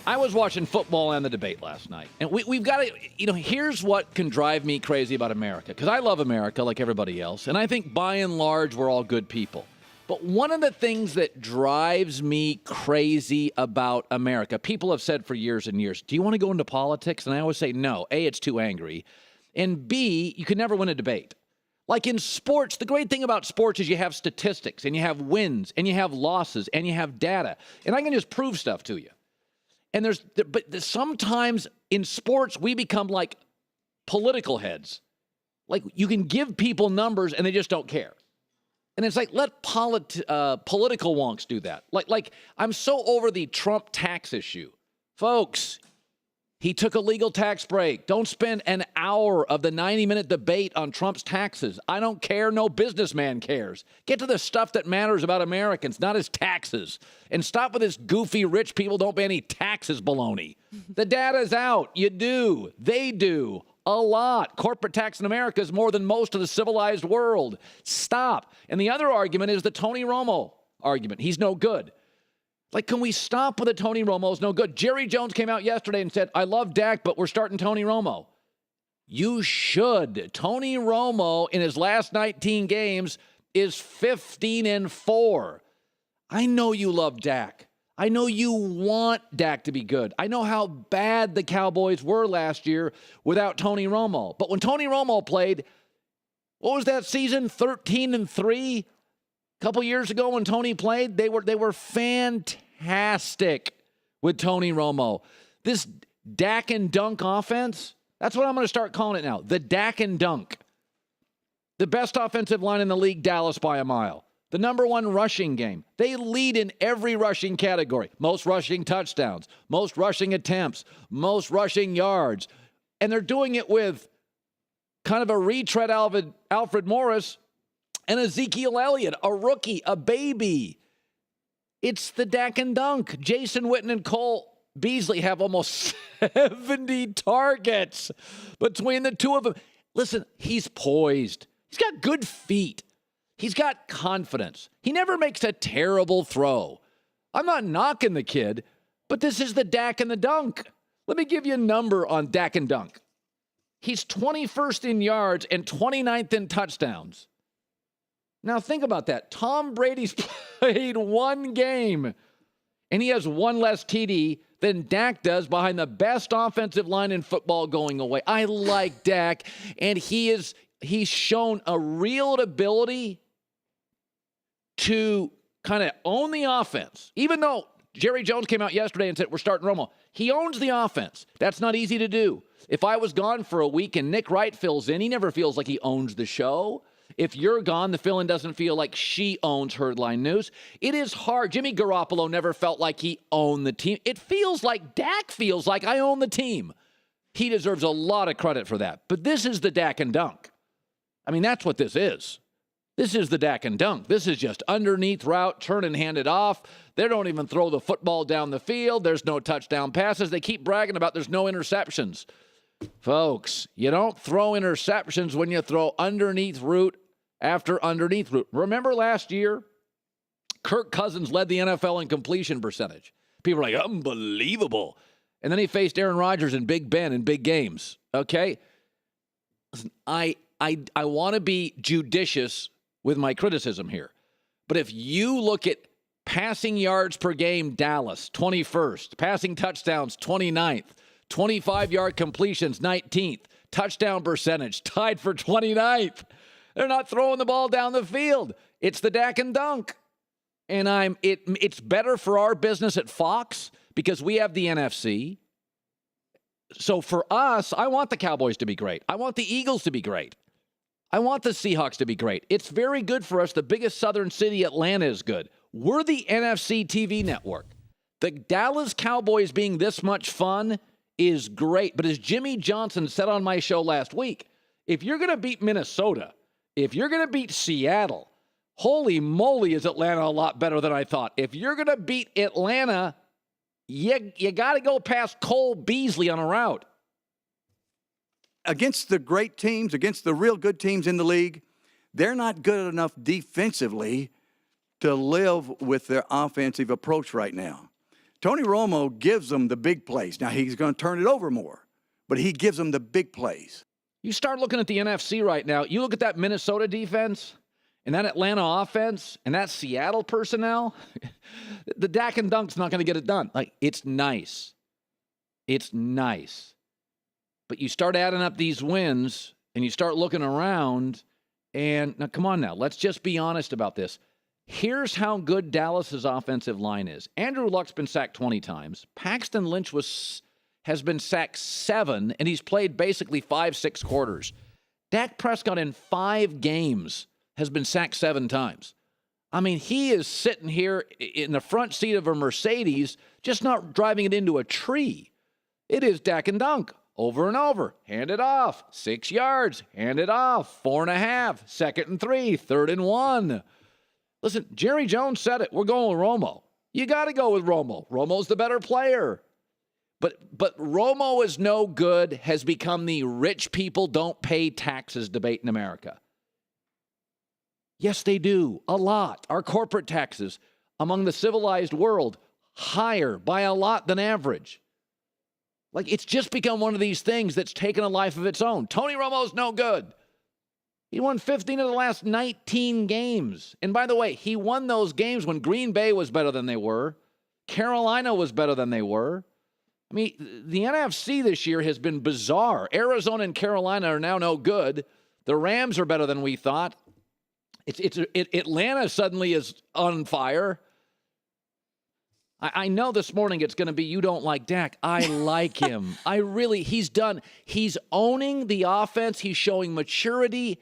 I was watching football and the debate last night, and we've got to, here's what can drive me crazy about America, because I love America like everybody else, and I think by and large we're all good people. But one of the things that drives me crazy about America, people have said for years and years, do you want to go into politics? And I always say no. A, it's too angry, and B, you can never win a debate. Like in sports, the great thing about sports is you have statistics, and you have wins, and you have losses, and you have data, and I can just prove stuff to you. And but sometimes in sports, we become like political heads. Like you can give people numbers and they just don't care. And it's like, let political wonks do that. Like I'm so over the Trump tax issue. Folks, he took a legal tax break. Don't spend an hour of the 90-minute debate on Trump's taxes. I don't care. No businessman cares. Get to the stuff that matters about Americans, not his taxes. And stop with this goofy rich people don't pay any taxes baloney. The data's out. You do. They do. A lot. Corporate tax in America is more than most of the civilized world. Stop. And the other argument is the Tony Romo argument. He's no good. Like, can we stop with the Tony Romo's no good? Jerry Jones came out yesterday and said, I love Dak, but we're starting Tony Romo. You should. Tony Romo, in his last 19 games, is 15-4. I know you love Dak. I know you want Dak to be good. I know how bad the Cowboys were last year without Tony Romo. But when Tony Romo played, what was that season? 13-3? A couple years ago when Tony played, they were fantastic with Tony Romo. This Dak and Dunk offense, that's what I'm going to start calling it now. The Dak and Dunk. The best offensive line in the league, Dallas by a mile. The number one rushing game. They lead in every rushing category. Most rushing touchdowns, most rushing attempts, most rushing yards. And they're doing it with kind of a retread Alfred Morris and Ezekiel Elliott, a rookie, a baby. It's the Dak and Dunk. Jason Witten and Cole Beasley have almost 70 targets between the two of them. Listen, he's poised. He's got good feet. He's got confidence. He never makes a terrible throw. I'm not knocking the kid, but this is the Dak and the Dunk. Let me give you a number on Dak and Dunk. He's 21st in yards and 29th in touchdowns. Now think about that. Tom Brady's played one game, and he has one less TD than Dak does behind the best offensive line in football going away. I like Dak, and he's shown a real ability to kind of own the offense. Even though Jerry Jones came out yesterday and said, we're starting Romo. He owns the offense. That's not easy to do. If I was gone for a week and Nick Wright fills in, he never feels like he owns the show. If you're gone, the fill-in doesn't feel like she owns Herdline News. It is hard. Jimmy Garoppolo never felt like he owned the team. It feels like Dak feels like I own the team. He deserves a lot of credit for that. But this is the Dak and Dunk. I mean, that's what this is. This is the Dak and Dunk. This is just underneath route, turn and hand it off. They don't even throw the football down the field. There's no touchdown passes. They keep bragging about there's no interceptions. Folks, you don't throw interceptions when you throw underneath route after underneath route. Remember last year, Kirk Cousins led the NFL in completion percentage. People are like, unbelievable. And then he faced Aaron Rodgers and Big Ben in big games. Okay? Listen, I want to be judicious with my criticism here. But if you look at passing yards per game, Dallas, 21st. Passing touchdowns, 29th. 25-yard completions, 19th. Touchdown percentage, tied for 29th. They're not throwing the ball down the field. It's the Dak and Dunk. And it's better for our business at Fox because we have the NFC. So for us, I want the Cowboys to be great. I want the Eagles to be great. I want the Seahawks to be great. It's very good for us. The biggest southern city, Atlanta, is good. We're the NFC TV network. The Dallas Cowboys being this much fun is great. But as Jimmy Johnson said on my show last week, if you're going to beat Minnesota, if you're going to beat Seattle, holy moly, is Atlanta a lot better than I thought. If you're going to beat Atlanta, you got to go past Cole Beasley on a route. Against the great teams, against the real good teams in the league, they're not good enough defensively to live with their offensive approach right now. Tony Romo gives them the big plays. Now, he's going to turn it over more, but he gives them the big plays. You start looking at the NFC right now. You look at that Minnesota defense and that Atlanta offense and that Seattle personnel. The Dak and Dunk's not going to get it done. Like, it's nice. It's nice. But you start adding up these wins and you start looking around and now, come on now. Let's just be honest about this. Here's how good Dallas's offensive line is. Andrew Luck's been sacked 20 times. Paxton Lynch has been sacked 7, and he's played basically 5-6 quarters. Dak Prescott in 5 games has been sacked 7 times. I mean, he is sitting here in the front seat of a Mercedes, just not driving it into a tree. It is Dak and Dunk. Over and over. Hand it off. 6 yards. Hand it off. 4.5. 2nd and 3. 3rd and 1. Listen, Jerry Jones said it. We're going with Romo. You got to go with Romo. Romo's the better player. But Romo is no good has become the rich people don't pay taxes debate in America. Yes, they do. A lot. Our corporate taxes among the civilized world higher by a lot than average. Like, it's just become one of these things that's taken a life of its own. Tony Romo's no good. He won 15 of the last 19 games. And by the way, he won those games when Green Bay was better than they were. Carolina was better than they were. I mean, the NFC this year has been bizarre. Arizona and Carolina are now no good. The Rams are better than we thought. Atlanta suddenly is on fire. I know this morning it's going to be you don't like Dak. I like him. He's owning the offense. He's showing maturity.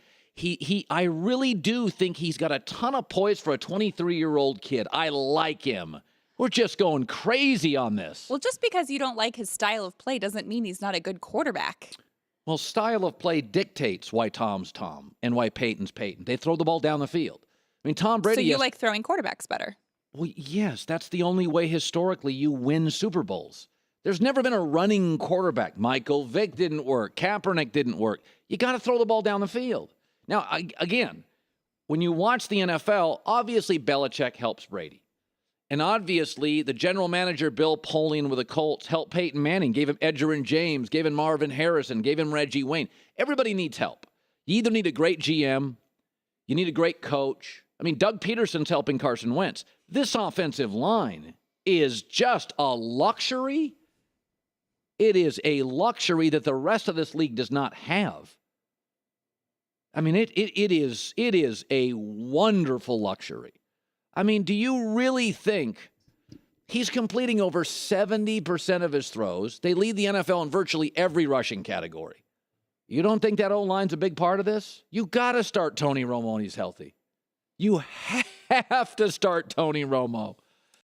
I really do think he's got a ton of poise for a 23-year-old kid. I like him. We're just going crazy on this. Well, just because you don't like his style of play doesn't mean he's not a good quarterback. Well, style of play dictates why Tom's Tom and why Peyton's Peyton. They throw the ball down the field. I mean, Tom Brady. So you like throwing quarterbacks better? Well, yes, that's the only way historically you win Super Bowls. There's never been a running quarterback. Michael Vick didn't work. Kaepernick didn't work. You got to throw the ball down the field. Now, again, when you watch the NFL, obviously Belichick helps Brady. And obviously the general manager, Bill Polian with the Colts, helped Peyton Manning, gave him Edgerrin James, gave him Marvin Harrison, gave him Reggie Wayne. Everybody needs help. You either need a great GM, you need a great coach. I mean, Doug Peterson's helping Carson Wentz. This offensive line is just a luxury. It is a luxury that the rest of this league does not have. I mean, it is a wonderful luxury. I mean, do you really think he's completing over 70% of his throws? They lead the NFL in virtually every rushing category. You don't think that O-line's a big part of this? You got to start Tony Romo when he's healthy. You have to start Tony Romo.